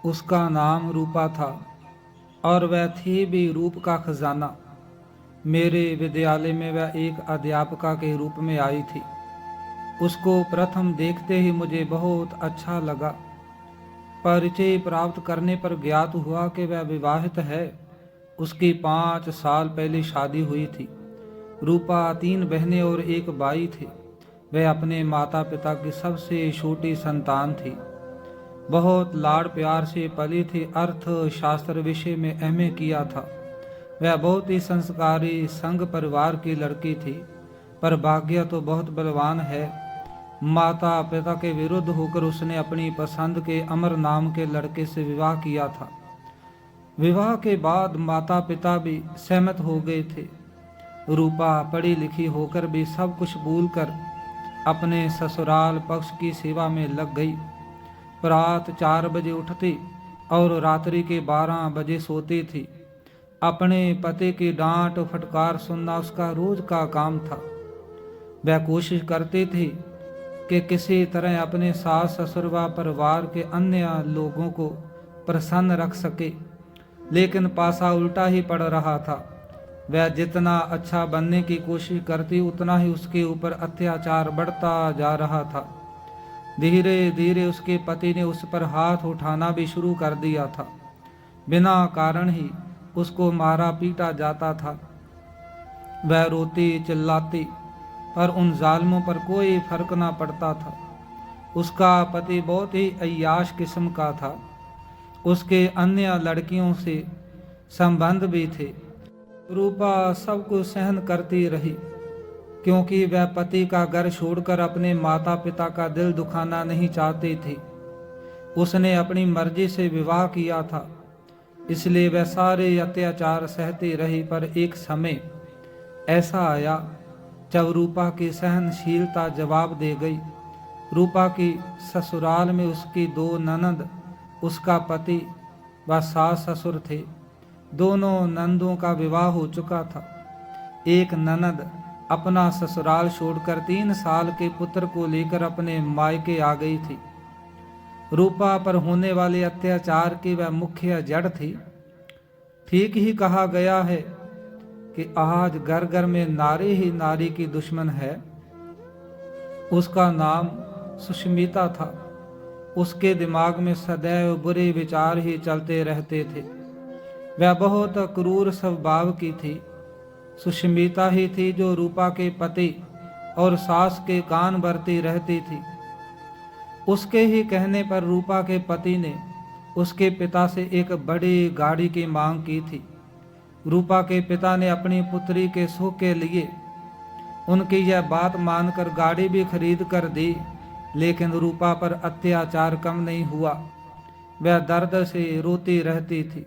उसका नाम रूपा था और वह थी भी रूप का खजाना। मेरे विद्यालय में वह एक अध्यापिका के रूप में आई थी। उसको प्रथम देखते ही मुझे बहुत अच्छा लगा। परिचय प्राप्त करने पर ज्ञात हुआ कि वह विवाहित है। उसकी 5 साल पहले शादी हुई थी। रूपा 3 बहनें और एक भाई थे। वह अपने माता पिता की सबसे छोटी संतान थी। बहुत लाड़ प्यार से पली थी। अर्थ शास्त्र विषय में एमए किया था। वह बहुत ही संस्कारी संघ परिवार की लड़की थी, पर भाग्य तो बहुत बलवान है। माता पिता के विरुद्ध होकर उसने अपनी पसंद के अमर नाम के लड़के से विवाह किया था। विवाह के बाद माता पिता भी सहमत हो गए थे। रूपा पढ़ी लिखी होकर भी सब कुछ भूलकर अपने ससुराल पक्ष की सेवा में लग गई। रात 4 बजे उठती और रात्रि के 12 बजे सोती थी। अपने पति की डांट फटकार सुनना उसका रोज का काम था। वह कोशिश करती थी कि किसी तरह अपने सास ससुर व परिवार के अन्य लोगों को प्रसन्न रख सके, लेकिन पासा उल्टा ही पड़ रहा था। वह जितना अच्छा बनने की कोशिश करती उतना ही उसके ऊपर अत्याचार बढ़ता जा रहा था। धीरे धीरे उसके पति ने उस पर हाथ उठाना भी शुरू कर दिया था। बिना कारण ही उसको मारा पीटा जाता था। वह रोती चिल्लाती, पर उन जालिमों पर कोई फर्क ना पड़ता था। उसका पति बहुत ही अय्याश किस्म का था। उसके अन्य लड़कियों से संबंध भी थे। रूपा सब कुछ सहन करती रही, क्योंकि वह पति का घर छोड़कर अपने माता पिता का दिल दुखाना नहीं चाहती थी। उसने अपनी मर्जी से विवाह किया था, इसलिए वह सारे अत्याचार सहती रही। पर एक समय ऐसा आया जब रूपा की सहनशीलता जवाब दे गई। रूपा की ससुराल में उसकी 2 ननद, उसका पति व सास ससुर थे। दोनों नंदों का विवाह हो चुका था। एक ननद अपना ससुराल छोड़कर 3 साल के पुत्र को लेकर अपने मायके आ गई थी। रूपा पर होने वाले अत्याचार की वह मुख्य जड़ थी। ठीक ही कहा गया है कि आज घर घर में नारी ही नारी की दुश्मन है। उसका नाम सुष्मिता था। उसके दिमाग में सदैव बुरे विचार ही चलते रहते थे। वह बहुत क्रूर स्वभाव की थी। सुष्मिता ही थी जो रूपा के पति और सास के कान भरती रहती थी। उसके ही कहने पर रूपा के पति ने उसके पिता से एक बड़ी गाड़ी की मांग की थी। रूपा के पिता ने अपनी पुत्री के सुख के लिए उनकी यह बात मानकर गाड़ी भी खरीद कर दी, लेकिन रूपा पर अत्याचार कम नहीं हुआ। वह दर्द से रोती रहती थी।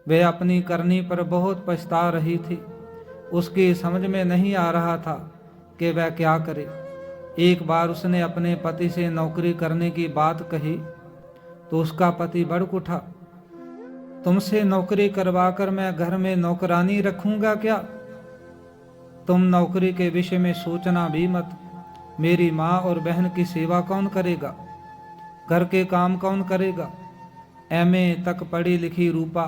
वह अपनी करनी पर बहुत पछता रही थी। उसकी समझ में नहीं आ रहा था कि वह क्या करे। एक बार उसने अपने पति से नौकरी करने की बात कही तो उसका पति भड़क उठा। तुमसे नौकरी करवाकर मैं घर में नौकरानी रखूंगा क्या? तुम नौकरी के विषय में सोचना भी मत। मेरी माँ और बहन की सेवा कौन करेगा? घर के काम कौन करेगा? एमए तक पढ़ी लिखी रूपा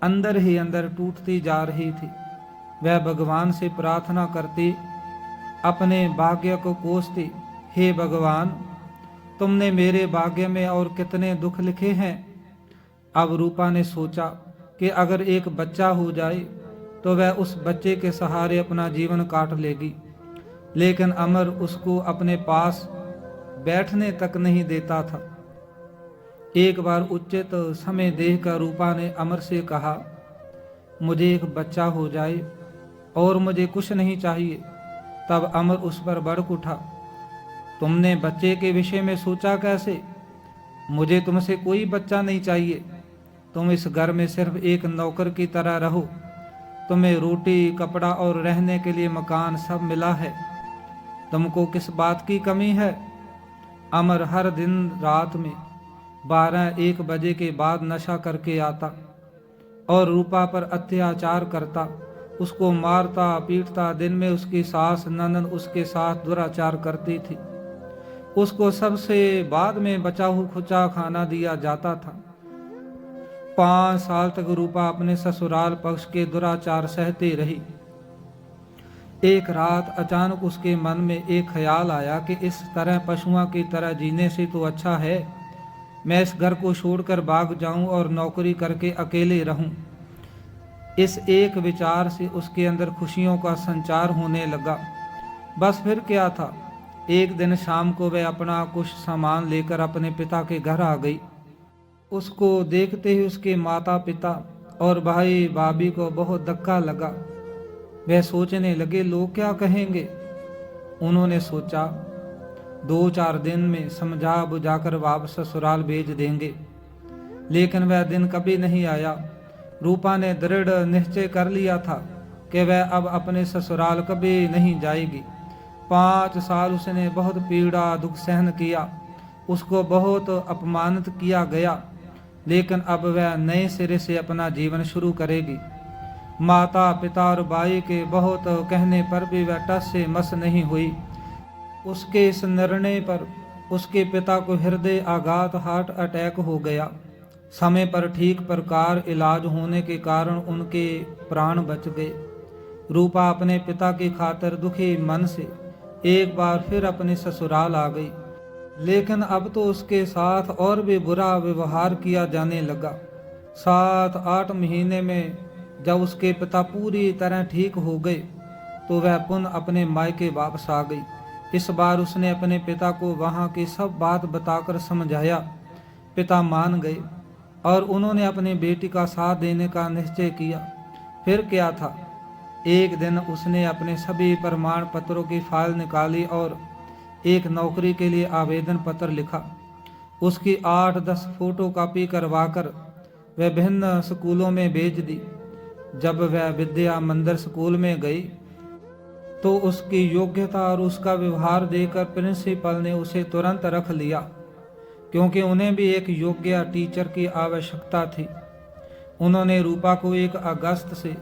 अंदर ही अंदर टूटती जा रही थी। वह भगवान से प्रार्थना करती, अपने भाग्य को कोसती, हे भगवान, तुमने मेरे भाग्य में और कितने दुख लिखे हैं। अब रूपा ने सोचा कि अगर एक बच्चा हो जाए तो वह उस बच्चे के सहारे अपना जीवन काट लेगी, लेकिन अमर उसको अपने पास बैठने तक नहीं देता था। एक बार उचित समय देखकर रूपा ने अमर से कहा, मुझे एक बच्चा हो जाए और मुझे कुछ नहीं चाहिए। तब अमर उस पर भड़क उठा, तुमने बच्चे के विषय में सोचा कैसे? मुझे तुमसे कोई बच्चा नहीं चाहिए। तुम इस घर में सिर्फ एक नौकर की तरह रहो। तुम्हें रोटी कपड़ा और रहने के लिए मकान सब मिला है। तुमको किस बात की कमी है? अमर हर दिन रात में 12-1 बजे के बाद नशा करके आता और रूपा पर अत्याचार करता, उसको मारता पीटता। दिन में उसकी सास ननद उसके साथ दुराचार करती थी। उसको सबसे बाद में बचा हुआ खुचा खाना दिया जाता था। 5 साल तक रूपा अपने ससुराल पक्ष के दुराचार सहती रही। एक रात अचानक उसके मन में एक ख्याल आया कि इस तरह पशुओं की तरह जीने से तो अच्छा है मैं इस घर को छोड़कर भाग जाऊं और नौकरी करके अकेले रहूं। इस एक विचार से उसके अंदर खुशियों का संचार होने लगा। बस फिर क्या था, एक दिन शाम को वह अपना कुछ सामान लेकर अपने पिता के घर आ गई। उसको देखते ही उसके माता पिता और भाई भाभी को बहुत धक्का लगा। वह सोचने लगे लोग क्या कहेंगे। उन्होंने सोचा 2-4 दिन में समझा बुझाकर वापस ससुराल भेज देंगे, लेकिन वह दिन कभी नहीं आया। रूपा ने दृढ़ निश्चय कर लिया था कि वह अब अपने ससुराल कभी नहीं जाएगी। 5 साल उसने बहुत पीड़ा दुख सहन किया, उसको बहुत अपमानित किया गया, लेकिन अब वह नए सिरे से अपना जीवन शुरू करेगी। माता पिता और भाई के बहुत कहने पर भी वह टस से मस नहीं हुई। उसके इस निर्णय पर उसके पिता को हृदय आघात हार्ट अटैक हो गया। समय पर ठीक प्रकार इलाज होने के कारण उनके प्राण बच गए। रूपा अपने पिता की खातिर दुखी मन से एक बार फिर अपने ससुराल आ गई, लेकिन अब तो उसके साथ और भी बुरा व्यवहार किया जाने लगा। 7-8 महीने में जब उसके पिता पूरी तरह ठीक हो गए तो वह पुनः अपने मायके वापस आ गई। इस बार उसने अपने पिता को वहाँ की सब बात बताकर समझाया। पिता मान गए और उन्होंने अपनी बेटी का साथ देने का निश्चय किया। फिर क्या था, एक दिन उसने अपने सभी प्रमाण पत्रों की फाइल निकाली और एक नौकरी के लिए आवेदन पत्र लिखा। उसकी 8-10 फोटो कॉपी करवाकर वह विभिन्न स्कूलों में भेज दी। जब वह विद्या मंदिर स्कूल में गई तो उसकी योग्यता और उसका व्यवहार देखकर प्रिंसिपल ने उसे तुरंत रख लिया, क्योंकि उन्हें भी एक योग्य टीचर की आवश्यकता थी। उन्होंने रूपा को 1 अगस्त से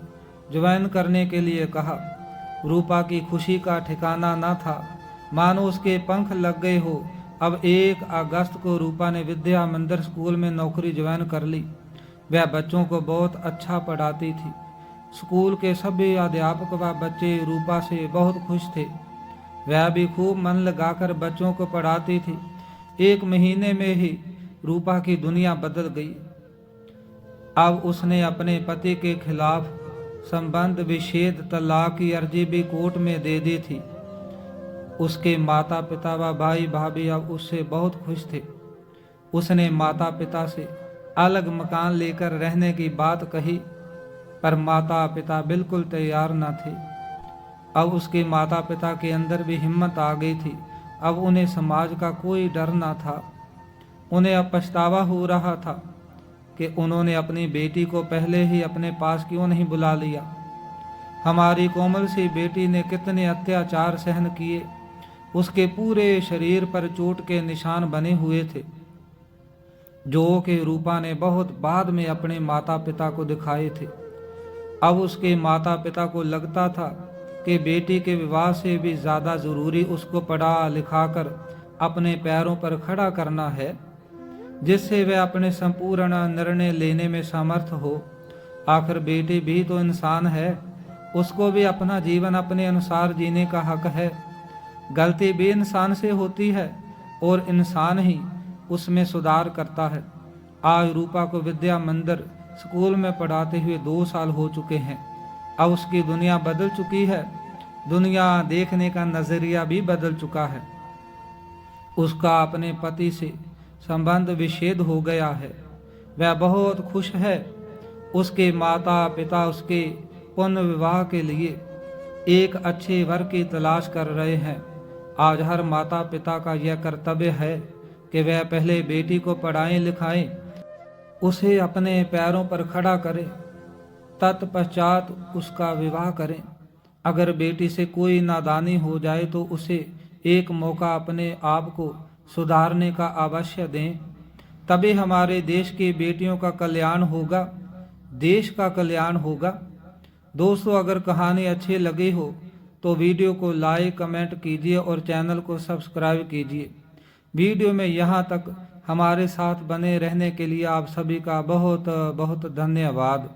ज्वाइन करने के लिए कहा। रूपा की खुशी का ठिकाना न था, मानो उसके पंख लग गए हो। अब 1 अगस्त को रूपा ने विद्या मंदिर स्कूल में नौकरी ज्वाइन कर ली। वह बच्चों को बहुत अच्छा पढ़ाती थी। स्कूल के सभी अध्यापक व बच्चे रूपा से बहुत खुश थे। वह भी खूब मन लगाकर बच्चों को पढ़ाती थी। 1 महीने में ही रूपा की दुनिया बदल गई। अब उसने अपने पति के खिलाफ संबंध विच्छेद तलाक की अर्जी भी कोर्ट में दे दी थी। उसके माता पिता व भाई भाभी अब उससे बहुत खुश थे। उसने माता पिता से अलग मकान लेकर रहने की बात कही, पर माता पिता बिल्कुल तैयार न थे। अब उसके माता पिता के अंदर भी हिम्मत आ गई थी। अब उन्हें समाज का कोई डर न था। उन्हें अब पछतावा हो रहा था कि उन्होंने अपनी बेटी को पहले ही अपने पास क्यों नहीं बुला लिया। हमारी कोमल सी बेटी ने कितने अत्याचार सहन किए, उसके पूरे शरीर पर चोट के निशान बने हुए थे, जो कि रूपा ने बहुत बाद में अपने माता पिता को दिखाए थे। अब उसके माता पिता को लगता था कि बेटी के विवाह से भी ज़्यादा ज़रूरी उसको पढ़ा लिखाकर अपने पैरों पर खड़ा करना है, जिससे वह अपने संपूर्ण निर्णय लेने में समर्थ हो। आखिर बेटी भी तो इंसान है, उसको भी अपना जीवन अपने अनुसार जीने का हक है। गलती भी इंसान से होती है और इंसान ही उसमें सुधार करता है। आज रूपा को विद्या मंदिर स्कूल में पढ़ाते हुए 2 साल हो चुके हैं। अब उसकी दुनिया बदल चुकी है। दुनिया देखने का नजरिया भी बदल चुका है। उसका अपने पति से संबंध विच्छेद हो गया है। वह बहुत खुश है। उसके माता पिता उसके पुनर्विवाह के लिए एक अच्छे वर की तलाश कर रहे हैं। आज हर माता पिता का यह कर्तव्य है कि वह पहले बेटी को पढ़ाएं लिखाएं, उसे अपने पैरों पर खड़ा करें, तत्पश्चात उसका विवाह करें। अगर बेटी से कोई नादानी हो जाए तो उसे एक मौका अपने आप को सुधारने का अवश्य दें। तभी हमारे देश की बेटियों का कल्याण होगा, देश का कल्याण होगा। दोस्तों, अगर कहानी अच्छी लगी हो तो वीडियो को लाइक कमेंट कीजिए और चैनल को सब्सक्राइब कीजिए। वीडियो में यहाँ तक हमारे साथ बने रहने के लिए आप सभी का बहुत बहुत धन्यवाद।